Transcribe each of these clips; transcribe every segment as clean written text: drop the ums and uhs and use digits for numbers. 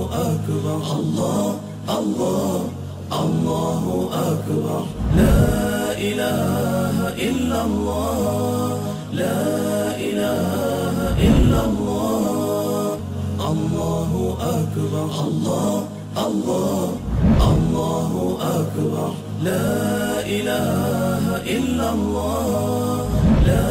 أكبر الله الله الله أكبر لا إله إلا الله لا إله إلا الله الله أكبر الله الله الله أكبر لا إله إلا الله لا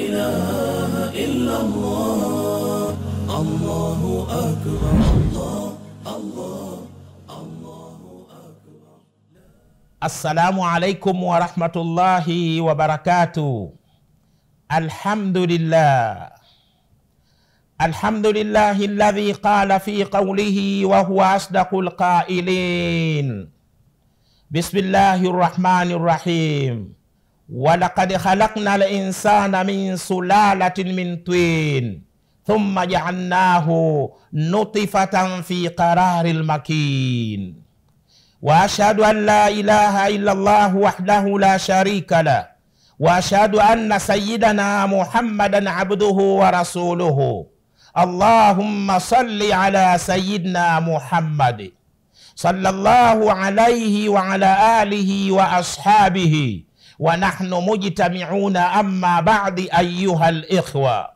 إله إلا الله الله أكبر الله الله الله أكبر. السلام عليكم ورحمة الله وبركاته. الحمد لله الذي قال في قوله وهو أصدق القائلين بسم الله الرحمن الرحيم ولقد خلقنا الإنسان من سلالة من طين ثم جعلناه نطفة في قرار المكين وأشهد أن لا إله إلا الله وحده لا شريك له وأشهد أن سيدنا محمدا عبده ورسوله اللهم صل على سيدنا محمد صلى الله عليه وعلى آله وأصحابه ونحن مجتمعون أما بعد أيها الإخوة.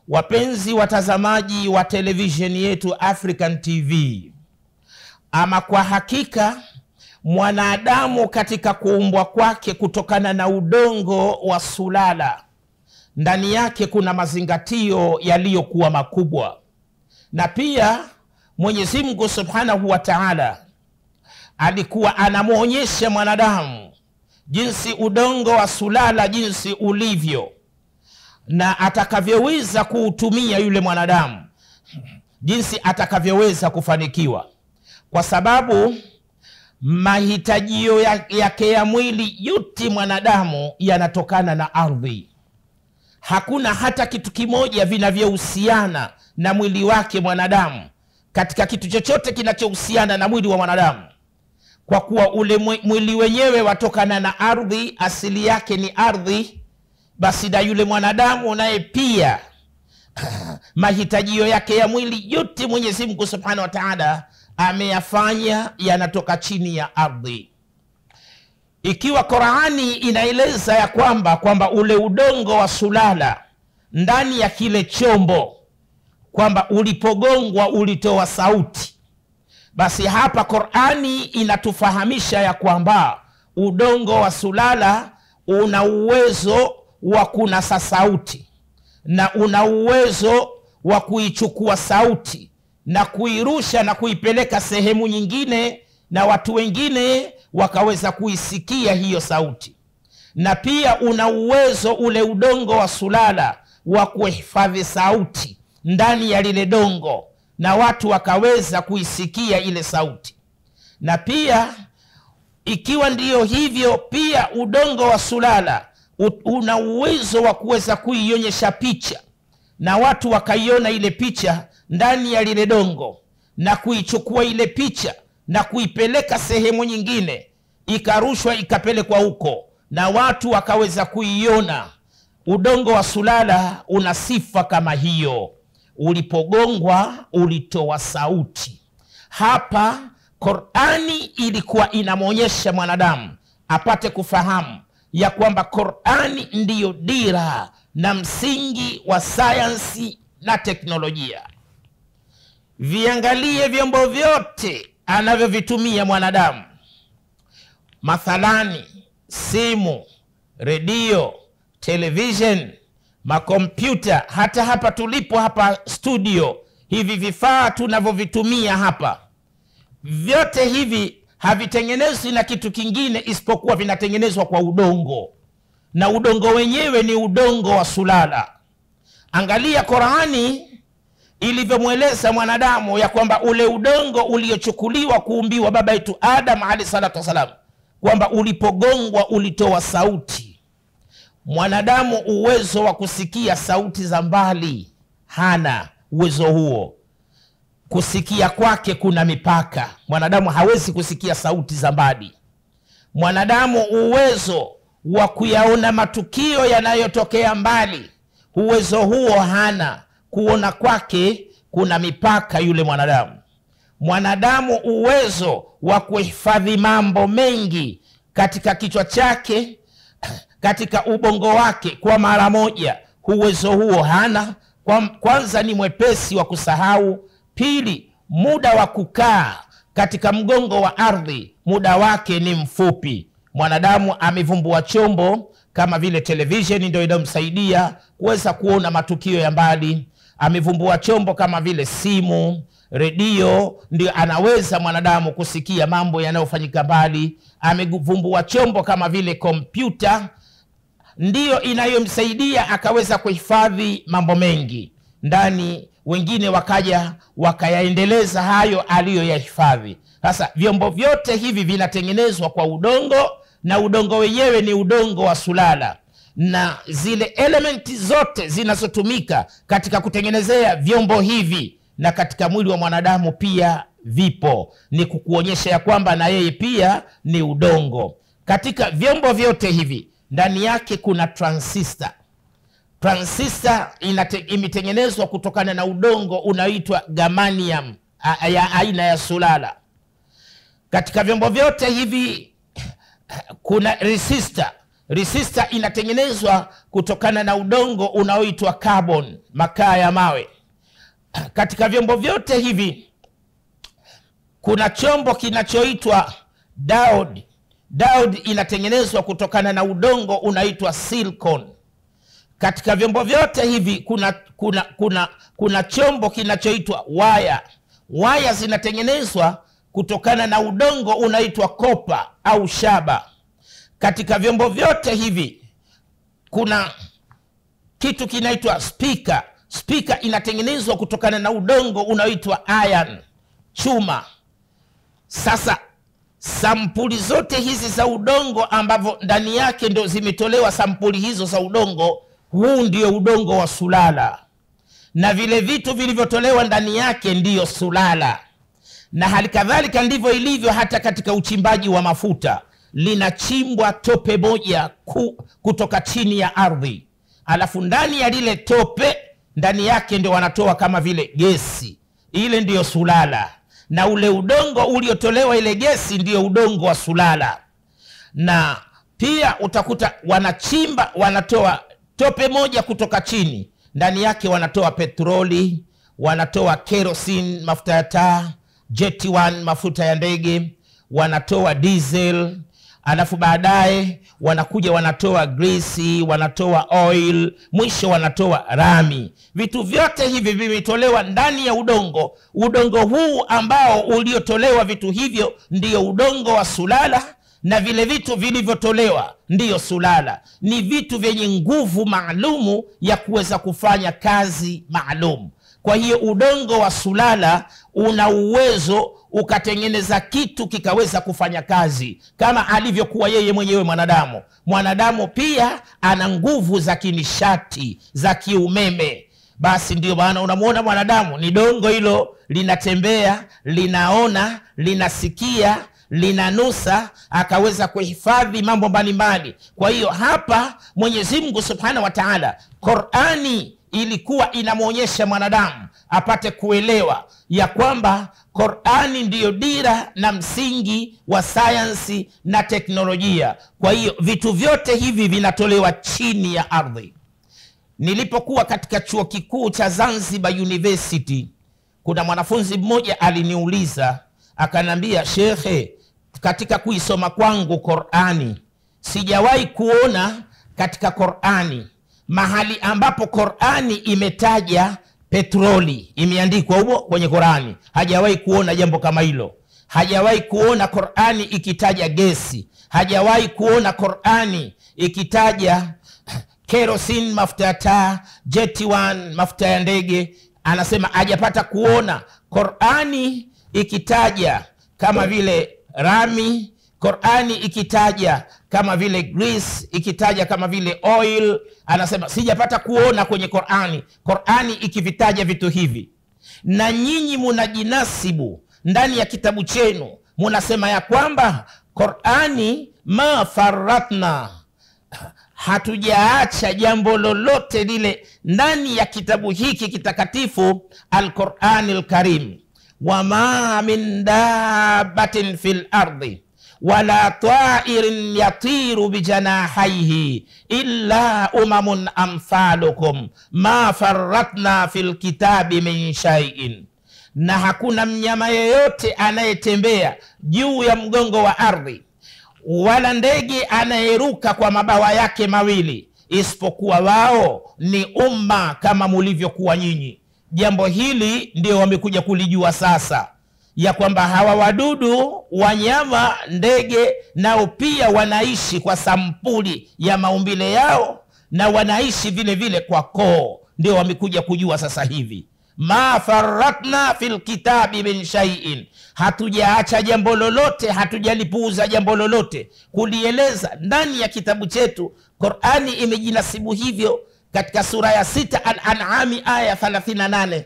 Wapenzi watazamaji wa televisheni yetu African TV, ama kwa hakika mwanadamu katika kuumbwa kwake kutokana na udongo wa sulala, ndani yake kuna mazingatio yaliyokuwa makubwa. Na pia Mwenyezi Mungu Subhanahu wa Ta'ala alikuwa anamuonyesha mwanadamu jinsi udongo wa sulala jinsi ulivyo na atakavyoweza kuutumia yule mwanadamu, jinsi atakavyoweza kufanikiwa, kwa sababu mahitajio yake ya mwili yote mwanadamu yanatokana na ardhi. Hakuna hata kitu kimoja vinavyohusiana na mwili wake mwanadamu katika kitu chochote kinachohusiana na mwili wa mwanadamu, kwa kuwa ule mwili wenyewe watokana na ardhi, asili yake ni ardhi. Basi na yule mwanadamu naye pia mahitajio yake ya mwili yote Mwenyezi Mungu Subhanahu wa Ta'ala ameyafanya yanatoka chini ya ardhi. Ikiwa Qur'ani inaeleza ya kwamba ule udongo wa sulala ndani ya kile chombo kwamba ulipogongwa ulitoa sauti, basi hapa Qur'ani inatufahamisha ya kwamba udongo wa sulala una uwezo wa kunasa sauti na una uwezo wa kuichukua sauti na kuirusha na kuipeleka sehemu nyingine, na watu wengine wakaweza kuisikia hiyo sauti. Na pia una uwezo ule udongo wa sulala wa kuhifadhi sauti ndani ya lile dongo na watu wakaweza kuisikia ile sauti. Na pia ikiwa ndiyo hivyo, pia udongo wa sulala una uwezo wa kuweza kuionyesha picha na watu wakaiona ile picha ndani ya lile dongo na kuichukua ile picha na kuipeleka sehemu nyingine, ikarushwa ikapelekwa huko na watu wakaweza kuiona. Udongo wa sulala una sifa kama hiyo, ulipogongwa ulitoa sauti. Hapa Qur'ani ilikuwa inamwonyesha mwanadamu apate kufahamu ya kwamba Qur'ani ndiyo dira na msingi wa sayansi na teknolojia. Viangalie vyombo vyote anavyovitumia mwanadamu, mathalani simu, redio, television, makompyuta, hata hapa tulipo hapa studio, hivi vifaa tunavyovitumia hapa, vyote hivi havitengenezwi na kitu kingine isipokuwa vinatengenezwa kwa udongo, na udongo wenyewe ni udongo wa sulala. Angalia Qur'ani ilivyomweleza mwanadamu ya kwamba ule udongo uliochukuliwa kuumbiwa baba yetu Adam alayhi salatu wasalam, kwamba ulipogongwa ulitoa sauti. Mwanadamu uwezo wa kusikia sauti za mbali hana uwezo huo. Kusikia kwake kuna mipaka. Mwanadamu hawezi kusikia sauti za mbali. Mwanadamu uwezo wa kuyaona matukio yanayotokea mbali, uwezo huo hana. Kuona kwake kuna mipaka yule mwanadamu uwezo wa kuhifadhi mambo mengi katika kichwa chake, katika ubongo wake kwa mara moja, uwezo huo hana. Kwanza ni mwepesi wa kusahau. Pili, muda wa kukaa katika mgongo wa ardhi, muda wake ni mfupi. Mwanadamu amevumbua chombo kama vile television, ndio inamsaidia kuweza kuona matukio ya mbali. Amevumbua chombo kama vile simu, redio, ndio anaweza mwanadamu kusikia mambo yanayofanyika mbali. Amevumbua chombo kama vile kompyuta, ndiyo inayomsaidia akaweza kuhifadhi mambo mengi ndani. Wengine wakaja wakayaendeleza hayo aliyoyahifadhi. Sasa vyombo vyote hivi vinatengenezwa kwa udongo, na udongo wenyewe ni udongo wa sulala, na zile elementi zote zinazotumika katika kutengenezea vyombo hivi na katika mwili wa mwanadamu pia vipo. Ni kukuonyesha ya kwamba na yeye pia ni udongo. Katika vyombo vyote hivi ndani yake kuna transistor. Transistor imetengenezwa kutokana na udongo unaoitwa germanium ya aina ya sulala. Katika vyombo vyote hivi kuna resistor. Resistor inatengenezwa kutokana na udongo unaoitwa carbon, makaa ya mawe. Katika vyombo vyote hivi kuna chombo kinachoitwa diode. Diode inatengenezwa kutokana na udongo unaitwa silicon. Katika vyombo vyote hivi kuna chombo kinachoitwa wire. Wire zinatengenezwa kutokana na udongo unaitwa copper au shaba. Katika vyombo vyote hivi kuna kitu kinaitwa speaker. Speaker inatengenezwa kutokana na udongo unaoitwa iron, chuma. Sasa sampuli zote hizi za udongo ambavyo ndani yake ndio zimetolewa sampuli hizo za udongo, huu ndio udongo wa sulala, na vile vitu vilivyotolewa ndani yake ndiyo sulala. Na hali kadhalika ndivyo ilivyo hata katika uchimbaji wa mafuta. Linachimbwa tope moja kutoka chini ya ardhi, alafu ndani ya lile tope, ndani yake ndio wanatoa kama vile gesi. Ile ndiyo sulala, na ule udongo uliotolewa ile gesi ndiyo udongo wa sulala. Na pia utakuta wanachimba, wanatoa tope moja kutoka chini, ndani yake wanatoa petroli, wanatoa kerosene, mafuta ya taa, jet 1 mafuta ya ndege, wanatoa diesel, alafu baadaye wanakuja wanatoa grease, wanatoa oil, mwisho wanatoa rami. Vitu vyote hivi vimetolewa ndani ya udongo. Udongo huu ambao uliotolewa vitu hivyo ndiyo udongo wa sulala, na vile vitu vilivyotolewa ndiyo sulala. Ni vitu vyenye nguvu maalumu ya kuweza kufanya kazi maalumu. Kwa hiyo udongo wa sulala una uwezo ukatengeneza kitu kikaweza kufanya kazi kama alivyokuwa yeye mwenyewe mwanadamu. Mwanadamu pia ana nguvu za kinishati, za kiumeme. Basi ndio maana unamuona mwanadamu ni dongo hilo, linatembea, linaona, linasikia, linanusa, akaweza kuhifadhi mambo mbalimbali. Kwa hiyo hapa Mwenyezi Mungu Subhanahu wa Ta'ala, Qur'ani ilikuwa inamuonyesha mwanadamu apate kuelewa ya kwamba Qur'ani ndiyo dira na msingi wa sayansi na teknolojia. Kwa hiyo vitu vyote hivi vinatolewa chini ya ardhi. Nilipokuwa katika chuo kikuu cha Zanzibar University, kuna mwanafunzi mmoja aliniuliza, akanambia, shekhe, katika kuisoma kwangu Qur'ani sijawahi kuona katika Qur'ani mahali ambapo Qur'ani imetaja petroli, imeandikwa huko kwenye Qur'ani. Hajawahi kuona jambo kama hilo. Hajawahi kuona Qur'ani ikitaja gesi. Hajawahi kuona Qur'ani ikitaja kerosene, mafuta ya taa, jet 1 mafuta ya ndege. Anasema hajapata kuona Qur'ani ikitaja kama vile rami, Qur'ani ikitaja kama vile grease, ikitaja kama vile oil. Anasema sijapata kuona kwenye Qur'ani ikivitaja vitu hivi. Na nyinyi munajinasibu ndani ya kitabu chenu, munasema ya kwamba Qur'ani ma faratna hatujaacha jambo lolote lile ndani ya kitabu hiki kitakatifu Al-Qur'an Al-Karim. Wama min dabbatin fil ardi wala ta'irin yatiru bijanahaihi illa umamun amthalukum ma farratna fil kitabi min shay'in, na hakuna mnyama yeyote anayetembea juu ya mgongo wa ardhi wala ndege anayeruka kwa mabawa yake mawili, isipokuwa wao ni umma kama mulivyokuwa nyinyi. Jambo hili ndio wamekuja kulijua sasa, ya kwamba hawa wadudu, wanyama, ndege nao pia wanaishi kwa sampuli ya maumbile yao na wanaishi vile vile kwa koo. Ndio wamekuja kujua sasa hivi. Ma farratna fil kitabi min shay'in, hatujaacha jambo lolote, hatujalipuuza jambo lolote kulieleza ndani ya kitabu chetu. Qur'ani imejinasibu hivyo katika sura ya 6 Al-An'am aya 38.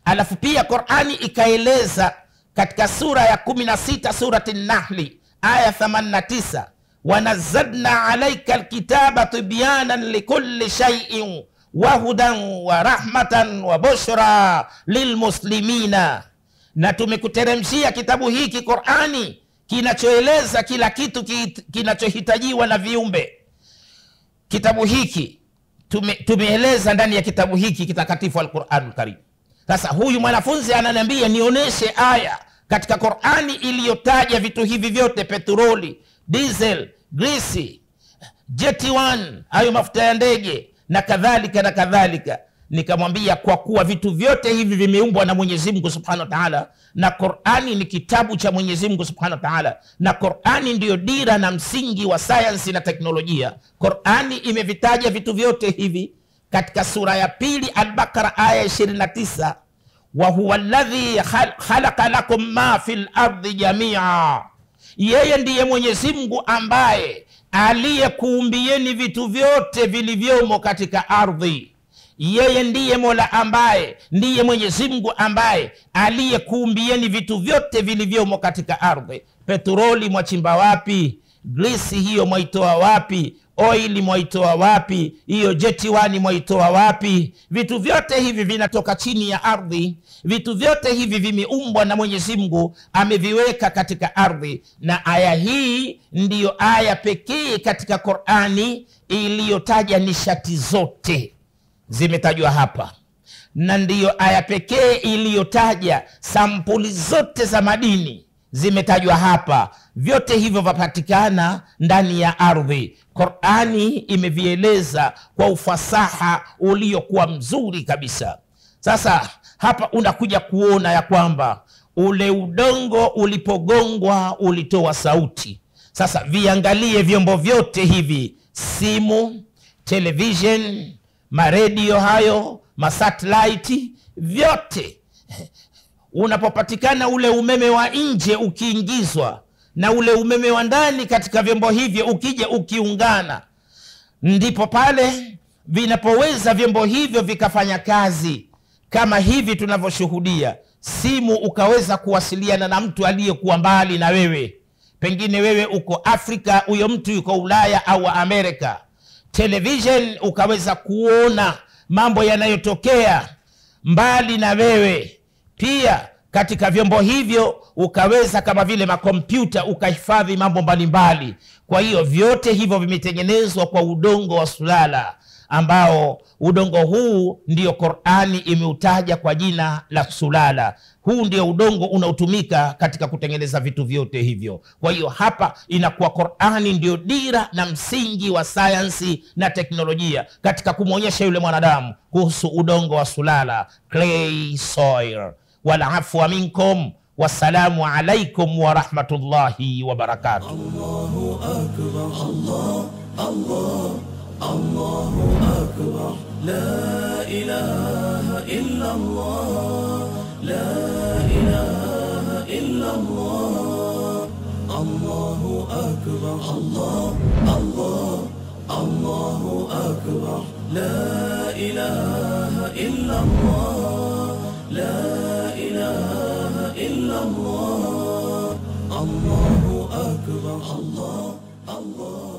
Alafu pia Qur'ani ikaeleza katika sura ya 16 surati An-Nahl aya 89, wanazzalna alayka alkitaba tibyanan likulli shay'in wa hudan wa rahmatan wa bushra lilmuslimina, na tumekuteremshia kitabu hiki Qur'ani kinachoeleza kila kitu kinachohitajiwa na viumbe. Kitabu hiki tumeeleza ndani ya kitabu hiki kitakatifu Al-Qur'anul Karim. Sasa huyu mwanafunzi ananiambia nionyeshe aya katika Qur'ani iliyotaja vitu hivi vyote: petroli, diesel, grisi, jet 1, hayo mafuta ya ndege na kadhalika na kadhalika. Nikamwambia kwa kuwa vitu vyote hivi vimeumbwa na Mwenyezi Mungu Subhanahu wa Ta'ala, na Qur'ani ni kitabu cha Mwenyezi Mungu Subhanahu wa Ta'ala, na Qur'ani ndiyo dira na msingi wa sayansi na teknolojia. Qur'ani imevitaja vitu vyote hivi katika sura ya 2 Al-Baqara aya 29, wa huwa alladhi khalaqa lakum ma fil ardi jamia, yeye ndiye Mwenyezi Mungu ambaye aliyekuumbieni vitu vyote vilivyomo katika ardhi. Yeye ndiye Mola ambaye, ndiye Mwenyezi Mungu ambaye aliyekuumbieni vitu vyote vilivyomo katika ardhi. Petroli mwachimba wapi? Grisi hiyo mwaitoa wapi? Oili mwaitoa wapi? Hiyo jet 1 mwaitoa wapi? Vitu vyote hivi vinatoka chini ya ardhi. Vitu vyote hivi vimeumbwa na Mwenyezi Mungu, ameviweka katika ardhi. Na aya hii ndiyo aya pekee katika Qur'ani iliyotaja nishati zote zimetajwa hapa, na ndiyo aya pekee iliyotaja sampuli zote za madini zimetajwa hapa. Vyote hivyo vapatikana ndani ya ardhi. Qur'ani imevieleza kwa ufasaha uliokuwa mzuri kabisa. Sasa hapa unakuja kuona ya kwamba ule udongo ulipogongwa ulitoa sauti. Sasa viangalie vyombo vyote hivi: simu, television, maredio hayo, masatellite, vyote unapopatikana ule umeme wa nje ukiingizwa na ule umeme wa ndani katika vyombo hivyo ukija ukiungana, ndipo pale vinapoweza vyombo hivyo vikafanya kazi kama hivi tunavyoshuhudia. Simu ukaweza kuwasiliana na mtu aliyekuwa mbali na wewe, pengine wewe uko Afrika, huyo mtu yuko Ulaya au Amerika. Television ukaweza kuona mambo yanayotokea mbali na wewe. Pia katika vyombo hivyo ukaweza, kama vile makompyuta, ukahifadhi mambo mbalimbali. Kwa hiyo vyote hivyo vimetengenezwa kwa udongo wa sulala, ambao udongo huu ndio Qur'ani imeutaja kwa jina la sulala. Huu ndio udongo unaotumika katika kutengeneza vitu vyote hivyo. Kwa hiyo hapa inakuwa Qur'ani ndio dira na msingi wa sayansi na teknolojia katika kumwonyesha yule mwanadamu kuhusu udongo wa sulala, clay soil. Wal afwa minkum, wassalamu alaikum wa rahmatullahi wa barakatuh. Allahu akbar, Allah Allahu akbar, la ilaha illa Allah, la ilaha illa Allah. Allahu akbar, Allahu akbar, la ilaha illa Allah, la ilaha illa Allah. Allahu akbar, Allah